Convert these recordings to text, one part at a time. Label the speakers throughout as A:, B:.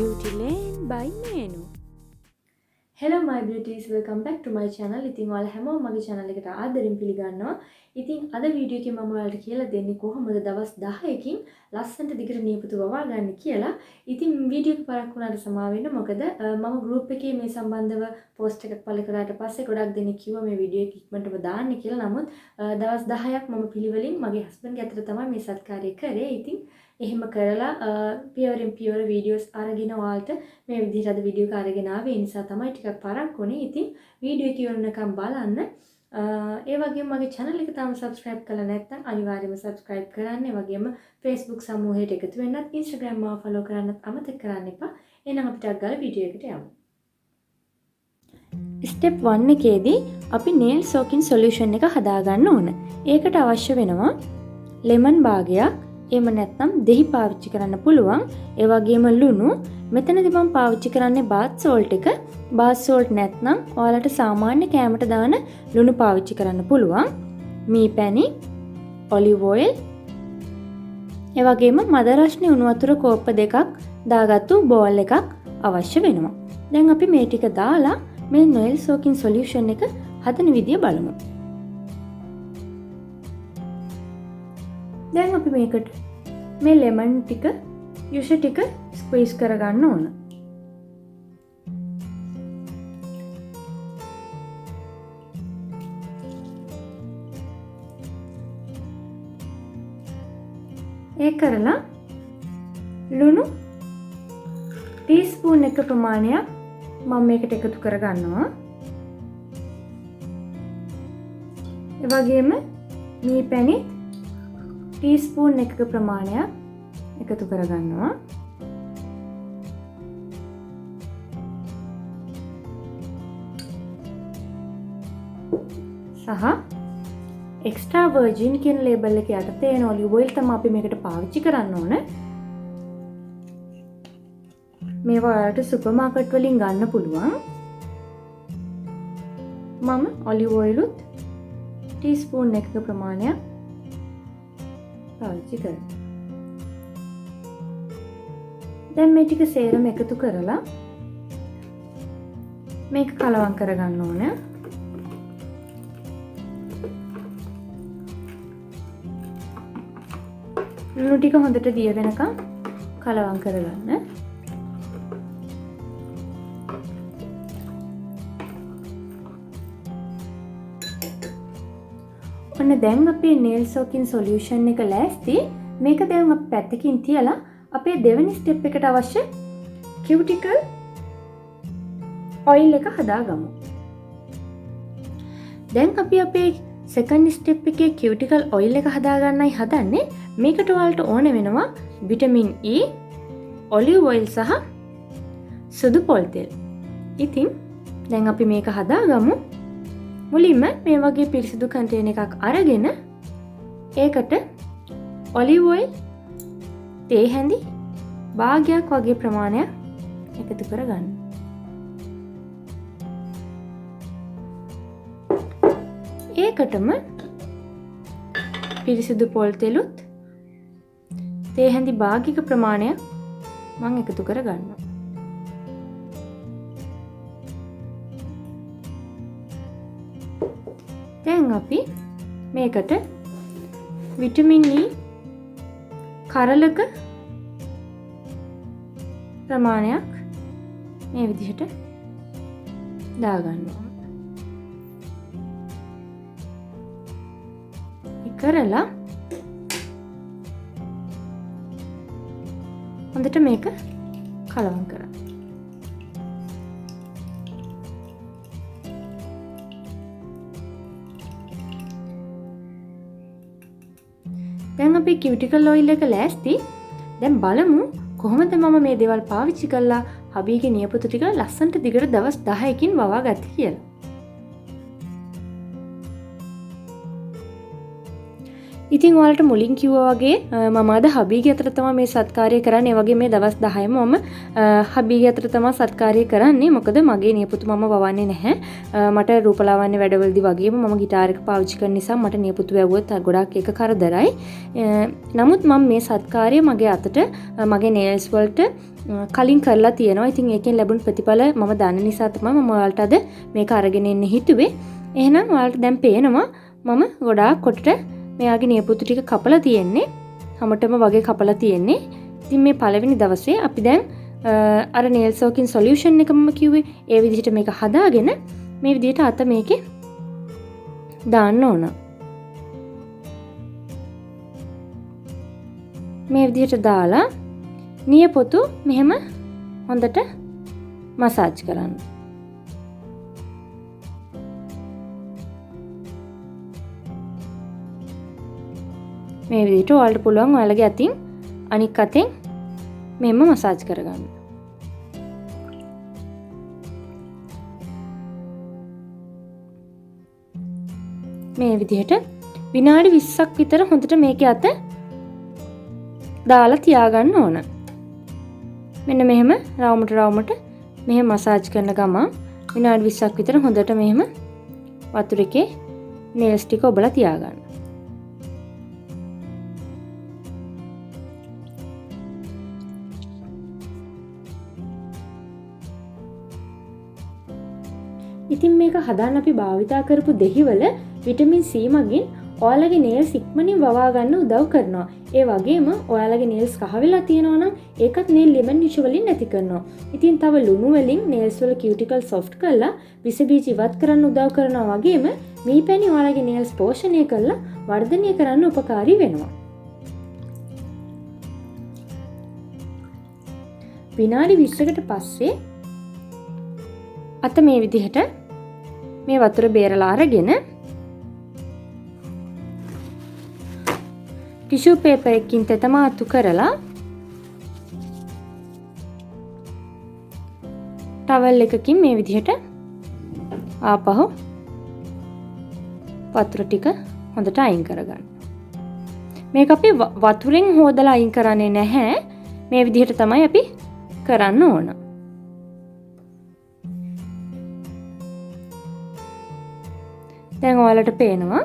A: Beauty Lane by Menu.
B: Hello my beauties, welcome back to my channel. ඉතින් ඔයාලා හැමෝම මගේ channel එකට ආදරෙන් පිළිගන්නවා. ඉතින් අද වීඩියෝ එකේ මම ඔයාලට කියලා දෙන්නේ කොහොමද දවස් 10කින් ලස්සනට දිගට නියපොතු වවා ගන්න කියලා. ඉතින් වීඩියෝ එක පරක් වුණාට සමා වෙන්න. මොකද මම group එකේ මේ සම්බන්ධව post එකක් පළ කරාට පස්සේ ගොඩක් දෙනෙක් කිව්වා මේ වීඩියෝ එක ඉක්මනටම දාන්න කියලා. නමුත් දවස් 10ක් මම පිළිවෙලින් මගේ husband ගේ අතට තමයි මේ සත්කාරය කරේ. ඉතින් එහෙම කරලා pure videos අරගෙන ඔයාලට මේ විදිහට අද වීඩියෝ එක අරගෙන ආවේ. ඒ නිසා තමයි ටිකක් පරක් වුණේ. ඉතින් වීඩියෝ එක ඉවරනකම් බලන්න. ඒ වගේම මගේ channel එක තාම subscribe කරලා නැත්නම් අනිවාර්යයෙන්ම subscribe කරන්න. ඒ වගේම Facebook සමූහයට එකතු වෙන්නත්, Instagram මාව follow කරන්නත් අමතක කරන්න එපා. එහෙනම් අපි ටිකක් ගාලා වීඩියෝ එකට යමු. Step 1 එකේදී අපි nail soaking solution එක හදාගන්න ඕන. ඒකට අවශ්‍ය වෙනවා lemon භාගයක්, එහෙම නැත්නම් දෙහි පාවිච්චි කරන්න පුළුවන්. ඒ වගේම ලුණු. මෙතනදී මම පාවිච්චි කරන්නේ bath salt එක. bath salt නැත්නම් ඔයාලට සාමාන්‍ය කෑමට දාන ලුණු පාවිච්චි කරන්න පුළුවන්. මී පැණි, olive oil. ඒ වගේම මද රස්නේ උණු වතුර කෝප්ප දෙකක් දාගත්තු බෝල් එකක් අවශ්‍ය වෙනවා. දැන් අපි මේ ටික දාලා මේ nail soaking solution එක හදන විදිය බලමු. දැන් අපි මේකට මේ lemon ටික juice ටික squeeze කරගන්න ඕන. ඒ කරලා ලුණු ටීස්පූන් එක ප්‍රමාණයක් මම මේකට එකතු කරගන්නවා. ඒ වගේම මී පැණි ටීස්පූන් එකක ප්‍රමාණයක් එකතු කරගන්නවා. සහ extra virgin කියන ලේබල් එක යටතේ එන olive oil තමයි අපි මේකට පාවිච්චි කරන්න ඕන. මේවා ඔයාලට සුපර් මාකට් වලින් ගන්න පුළුවන්. මම olive oil උත් ටීස්පූන් එකක ප්‍රමාණයක් පාවිච්චි කරනවා. දැන් මේ ටික සේරම එකතු කරලා මේක කලවම් කරගන්න ඕන. ලුණු ටික හොඳට දිය වෙනකම් කලවම් කරගන්න. ඔන්න දැන් අපේ nail soaking solution එක ලෑස්ති. මේක දැන් අපි පැත්තකින් තියලා අපේ දෙවෙනි ස්ටෙප් එකට අවශ්‍ය cuticle oil එක හදාගමු. දැන් අපි අපේ second step එකේ cuticle oil එක හදාගන්නයි හදන්නේ. මේකට ඔයාලට ඕන වෙනවා vitamin E, olive oil සහ සුදු පොල් තෙල්. ඉතින් දැන් අපි මේක හදාගමු. මුලින්ම මේ වගේ පිරිසිදු කන්ටේනර් එකක් අරගෙන ඒකට olive oil තේ හැඳි භාගයක් වගේ ප්‍රමාණයක් එකතු කරගන්න. ඒකටම පිරිසිදු පොල් තෙලුත් තේ හැඳි භාගික ප්‍රමාණයක් මම එකතු කරගන්නවා. දැන් අපි මේකට විටමින් E කරලක ප්‍රමාණයක් මේ විදිහට දාගන්නවා. ඒ කරලා හොඳට මේක කලවම් කරන්න. දැන් අපි cuticle oil එක ලෑස්ති. දැන් බලමු කොහොමද මම මේ දේවල් පාවිච්චි කරලා හබීගේ නියපොතු ටික ලස්සනට දිගට දවස් 10කින් වවා ගත්තේ කියලා. ඉතින් ඔයාලට මුලින් කිව්වා වගේ මම අද හබීගේ අතට තමයි මේ සත්කාරය කරන්නේ. ඒ වගේ මේ දවස් 10ම මම හබීගේ අතට තමයි සත්කාරය කරන්නේ. මොකද මගේ නියපොතු මම වවන්නේ නැහැ. මට රූපලාවන්‍ය වැඩවලදී වගේම මම ගිටාර් එක පාවිච්චි කරන නිසා මට නියපොතු වැවුවොත් ගොඩාක් ඒක කරදරයි. නමුත් මම මේ සත්කාරය මගේ අතට මගේ නේල්ස් වලට කලින් කරලා තියෙනවා. ඉතින් ඒකෙන් ලැබුණු ප්‍රතිඵල මම දන්න නිසා තමයි මම ඔයාලට අද මේක අරගෙන එන්න හිතුවේ. එහෙනම් ඔයාලට දැන් පේනවා මම ගොඩාක් කොටට මෙයාගේ නියපොතු ටික කපලා තියෙන්නේ. හැමතෙම වගේ කපලා තියෙන්නේ. ඉතින් මේ පළවෙනි දවසේ අපි දැන් අර nail soaking solution එක මම කිව්වේ ඒ විදිහට මේක හදාගෙන මේ විදිහට අත මේකේ දාන්න ඕන. මේ විදිහට දාලා නියපොතු මෙහෙම හොඳට මසාජ් කරන්න. මේ විදිහට ඔයාලට පුළුවන් ඔයාලගේ අතින් අනික් අතෙන් මෙහෙම මසාජ් කරගන්න. මේ විදිහට විනාඩි 20ක් විතර හොඳට මේකේ අත දාලා තියාගන්න ඕන. මෙන්න මෙහෙම රවුමට මෙහෙම මසාජ් කරන ගමන් විනාඩි 20ක් විතර හොඳට මෙහෙම වතුර එකේ nails ටික ඔබලා තියාගන්න. ඉතින් මේක හදාන්න අපි භාවිතා කරපු දෙහිවල විටමින් C මගින් ඔයාලගේ nails ඉක්මනින් වවා ගන්න උදව් කරනවා. ඒ වගේම ඔයාලගේ nails කහ වෙලා තියෙනවා නම් ඒකත් nail lemon issue වලින් නැති කරනවා. ඉතින් තව ලුණු වලින් nails වල cuticle soft කරලා විස බීජ ඉවත් කරන්න උදව් කරනවා වගේම මේ පැණි ඔයාලගේ nails පෝෂණය කරලා වර්ධනය කරන්න උපකාරී වෙනවා. විනාඩි 20කට පස්සේ අත මේ විදිහට මේ වතුර බේරලා අරගෙන ටිෂු පේපර් එකකින් තෙතමාතු කරලා ටවල් එකකින් මේ විදිහට ආපහු වතුර ටික හොඳට අයින් කරගන්න. මේක අපි වතුරෙන් හොදලා අයින් කරන්නේ නැහැ. මේ විදිහට තමයි අපි කරන්න ඕන. දැන් ඔයාලට පේනවා.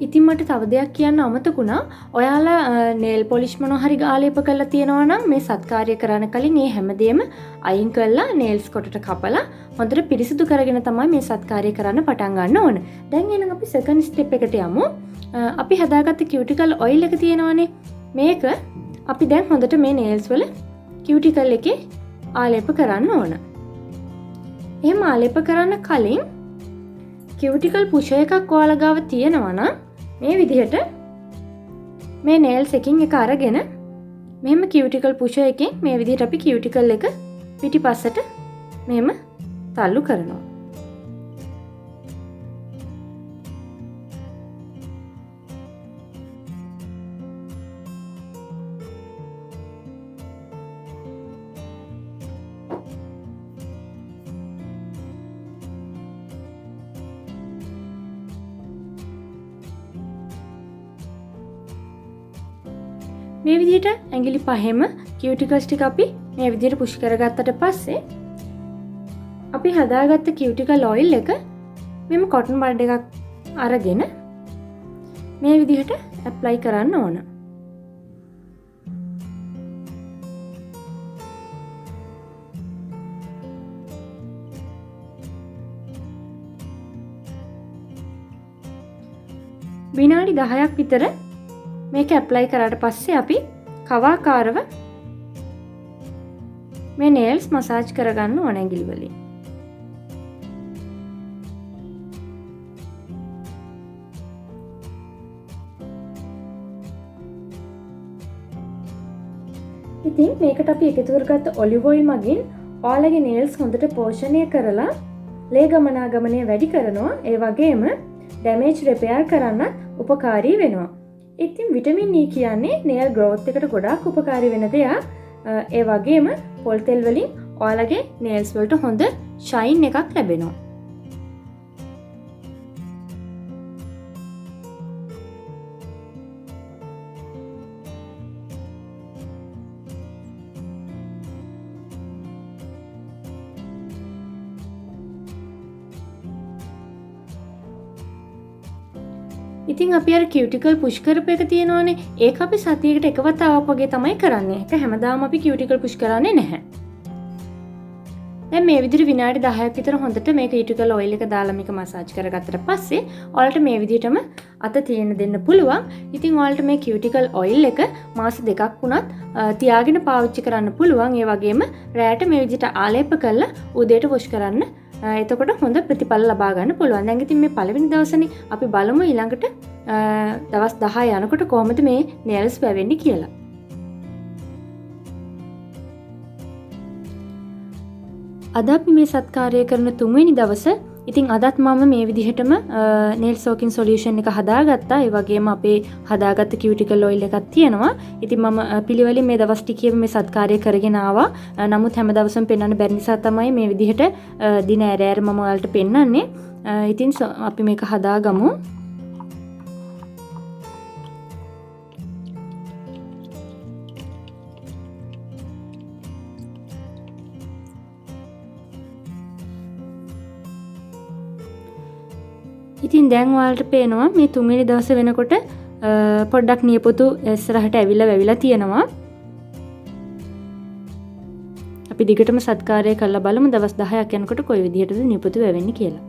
B: ඉතින් මට තව දෙයක් කියන්න අමතකුණා. ඔයාලා nail polish මොනවා හරි ආලේප කරලා තියෙනවා නම් මේ සත්කාරය කරන්න කලින් මේ හැමදේම අයින් කරලා nails කොටට කපලා හොඳට පිරිසිදු කරගෙන තමයි මේ සත්කාරය කරන්න පටන් ගන්න ඕන. දැන් එහෙනම් අපි second step එකට යමු. අපි හදාගත්ත cuticle oil එක තියෙනවානේ. මේක අපි දැන් හොඳට මේ nails වල cuticle එකේ ආලේප කරන්න ඕන. එහෙම ආලේප කරන්න කලින් cuticle pusher එකක් ඔයාලා ගාව තියෙනවා නම් මේ විදිහට මේ nails එකකින් එක අරගෙන මෙහෙම cuticle pusher එකෙන් මේ විදිහට අපි cuticle එක පිටිපස්සට මෙහෙම තල්ලු කරනවා. මේ විදිහට ඇඟිලි පහෙම cuticles ටික අපි මේ විදිහට පුෂ් කරගත්තට පස්සේ අපි හදාගත්ත cuticle oil එක මෙම cotton bud එකක් අරගෙන මේ විදිහට apply කරන්න ඕන. විනාඩි 10ක් විතර මේක ඇප්ලයි කරාට පස්සේ අපි කවාකාරව මේ nails මසාජ් කරගන්න ඕන ඇඟිලි වලින්. ඉතින් මේකට අපි එකතු කරගත්ත ඔලිව් ඔයිල් මගින් ඔයාලගේ nails හොඳට පෝෂණය කරලා ලේ ගමනාගමනය වැඩි කරනවා. ඒ වගේම damage repair කරන්න උපකාරී වෙනවා. ඉතින් විටමින් E කියන්නේ nail growth එකට ගොඩාක් උපකාරී වෙන දෙයක්. ඒ වගේම පොල් තෙල් වලින් ඔයාලගේ nails වලට හොඳ shine එකක් ලැබෙනවා. ඉතින් අපි අර කියුටිකල් පුෂ් කරපු එක තියෙනවානේ. ඒක අපි සතියකට එක වතාවක් වගේ තමයි කරන්නේ. ඒක හැමදාම අපි කියුටිකල් පුෂ් කරන්නේ නැහැ. දැන් මේ විදිහට විනාඩි 10ක් විතර හොඳට මේ කියුටිකල් ඔයිල් එක දාලා මේක මසාජ් කරගත්තට පස්සේ ඔයාලට මේ විදිහටම අත තියෙන දෙන්න පුළුවන්. ඉතින් ඔයාලට මේ කියුටිකල් ඔයිල් එක මාස 2ක් වුණත් තියාගෙන පාවිච්චි කරන්න පුළුවන්. ඒ වගේම රැයට මේ විදිහට ආලේප කරලා උදේට වොෂ් කරන්න. එතකොට හොඳ ප්‍රතිඵල ලබා ගන්න පුළුවන්. දැන් ඉතින් මේ පළවෙනි දවසනේ අපි බලමු ඊළඟට දවස් 10 යනකොට කොහොමද මේ nails වැවෙන්නේ කියලා. අද අපි මේ සත්කාරය කරන 3 වෙනි දවස. ඉතින් අදත් මම මේ විදිහටම nail soaking solution එක හදාගත්තා. ඒ වගේම අපේ හදාගත්ත cuticle oil එකක් තියෙනවා. ඉතින් මම පිළිවෙලින් මේ දවස් ටිකේම මේ සත්කාරය කරගෙන ආවා. නමුත් හැම දවසම පෙන්වන්න බැරි නිසා තමයි මේ විදිහට දින ඇර මම ඔයාලට පෙන්වන්නේ. ඉතින් අපි මේක හදාගමු. ඉතින් දැන් ඔයාලට පේනවා මේ 3 වෙනි දවස වෙනකොට පොඩ්ඩක් නියපොතු ඉස්සරහට ඇවිල්ලා වැවිලා තියෙනවා. අපි දිගටම සත්කාරය කරලා බලමු දවස් 10ක් යනකොට කොයි විදිහටද නියපොතු වැවෙන්නේ කියලා.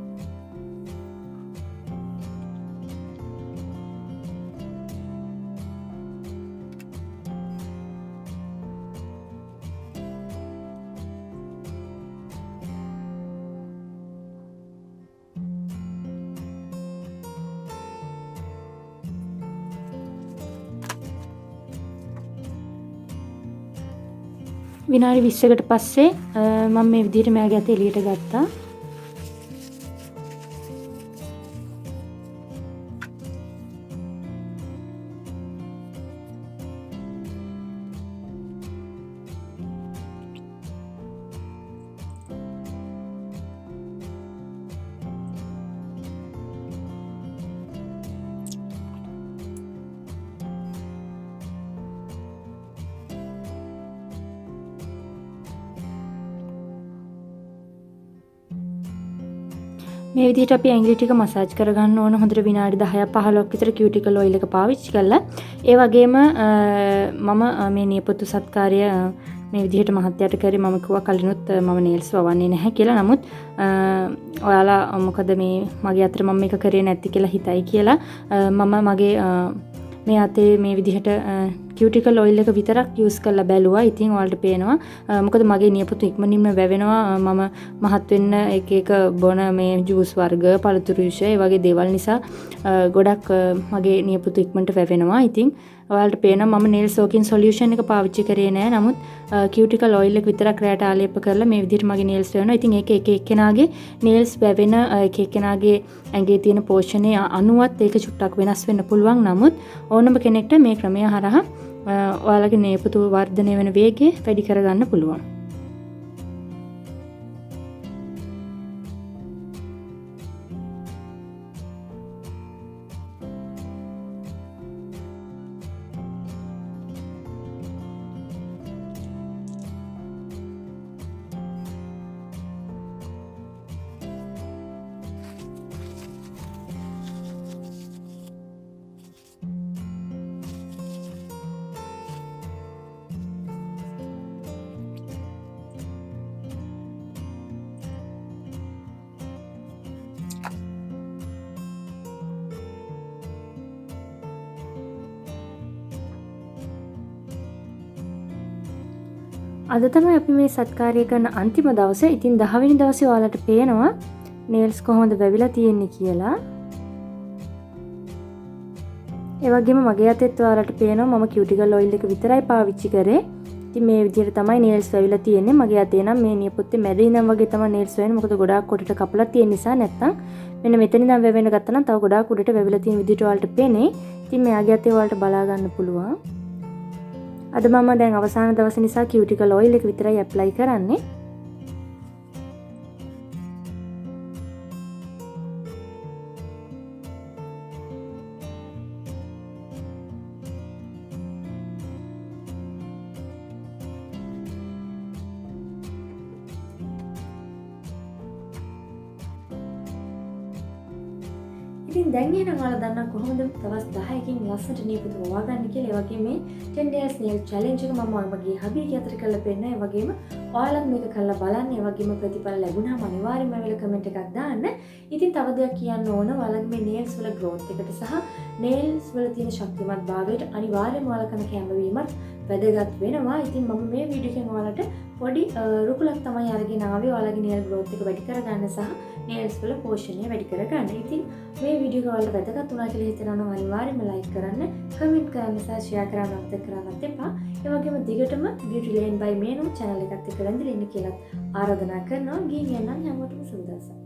B: විනාඩි 20කට පස්සේ මම මේ විදිහට මෑගේ අත එළියට ගත්තා. මේ විදිහට අපි ඇඟිලි ටික මසාජ් කරගන්න ඕන හොඳට විනාඩි 10ක් 15ක් විතර කියුටිකල් ඔයිල් එක පාවිච්චි කරලා. ඒ වගේම මම මේ නියපොතු සත්කාරය මේ විදිහට මහත්යට කරේ. මම කිව්වා කලිනුත් මම නේල්ස් වවන්නේ නැහැ කියලා. නමුත් ඔයාලා මොකද මේ මගේ අතට මම මේක කරේ නැති කියලා හිතයි කියලා මම මගේ මේ අතේ මේ විදිහට කියුටිකල් ඔයිල් එක විතරක් යූස් කරලා බැලුවා. ඉතින් ඔයාලට පේනවා මොකද මගේ නියපොතු ඉක්මනින්ම වැවෙනවා. මම මහත් වෙන්න එක බොන මේ ජූස් වර්ග, පළතුරු යුෂ ඒ වගේ දේවල් නිසා ගොඩක් මගේ නියපොතු ඉක්මනට වැවෙනවා. ඉතින් ඔයාලට පේනවා මම nail soaking solution එක පාවිච්චි කරේ නෑ. නමුත් කියුටිකල් ඔයිල් එක විතරක් රැට ආලේප කරලා මේ විදිහට මගේ nails වැවෙනවා. ඉතින් ඒක එක එක්කෙනාගේ nails වැවෙන එක එක්කෙනාගේ ඇඟේ තියෙන පෝෂණයේ අණුවත් ඒක චුට්ටක් වෙනස් වෙන්න පුළුවන්. නමුත් ඕනම කෙනෙක්ට මේ ක්‍රමය හරහා ඔයාලගේ නියපොතු වර්ධනය වෙන වේගය වැඩි කරගන්න පුළුවන්. අද තමයි අපි මේ සත්කාරය කරන අන්තිම දවස. ඉතින් 10 වෙනි දවසේ ඔයාලට පේනවා nails කොහොමද වැවිලා තියෙන්නේ කියලා. ඒ වගේම මගේ අතෙත් ඔයාලට පේනවා මම කියුටිකල් ඔයිල් එක විතරයි පාවිච්චි කරේ. ඉතින් මේ විදිහට තමයි nails වැවිලා තියෙන්නේ. මගේ අතේ නම් මේ නියපොත්තේ මැද ඉඳන් වගේ තමයි nails වැවෙන්නේ. මොකද ගොඩාක් කොටට කපලා තියෙන නිසා. නැත්තම් මෙන්න මෙතන ඉඳන් වැවෙන්න ගත්තා නම් තව ගොඩාක් උඩට වැවිලා තියෙන විදිහට ඔයාලට පේන්නේ. ඉතින් මෙයාගේ අතේ ඔයාලට බලා ගන්න පුළුවන්. අද මම දැන් අවසාන දවස නිසා කියුටිකල් ඔයිල් එක විතරයි ඇප්ලයි කරන්නේ. ඉතින් දැන් එහෙනම් ඔයාලා දන්නා කොහොමද දවස් 10කින් ලස්සනට නියපොතු හොයාගන්න කියලා. ඒ වගේම මේ 10 days nail challenge එක මම මගේ හබීගේ අතට කරලා පෙන්නනවා. ඒ වගේම ඔයාලත් මේක කරලා බලන්න. ඒ වගේම ප්‍රතිඵල ලැබුණාම අනිවාර්යයෙන්ම වෙල කමෙන්ට් එකක් දාන්න. ඉතින් තව දෙයක් කියන්න ඕන. ඔයාලගේ මේ nails වල growth එකට සහ nails වල තියෙන ශක්තිමත් භාවයට අනිවාර්යයෙන්ම ඔයාලා කරන කැම්බවීමත් වැදගත් වෙනවා. ඉතින් මම මේ වීඩියෝ එකෙන් ඔයාලට පොඩි රුකුලක් තමයි අරගෙන ආවේ. ඔයාලගේ nail growth එක වැඩි කරගන්න සහ nails වල පෝෂණය වැඩි කරගන්න. ඉතින් මේ වීඩියෝ එක ඔයාලට වැදගත් වුණා කියලා හිතනවා නම් අනිවාර්යයෙන්ම like කරන්න, comment කරන්න සහ share කරන්න අමතක කරන්නත් එපා. ඒ වගේම දිගටම beauty lane by me channel එකත් එක්ක රැඳිලා ඉන්න කියලා ආරාධනා කරනවා. ගිහින් යන්න හැමෝටම සුබ දවසක්.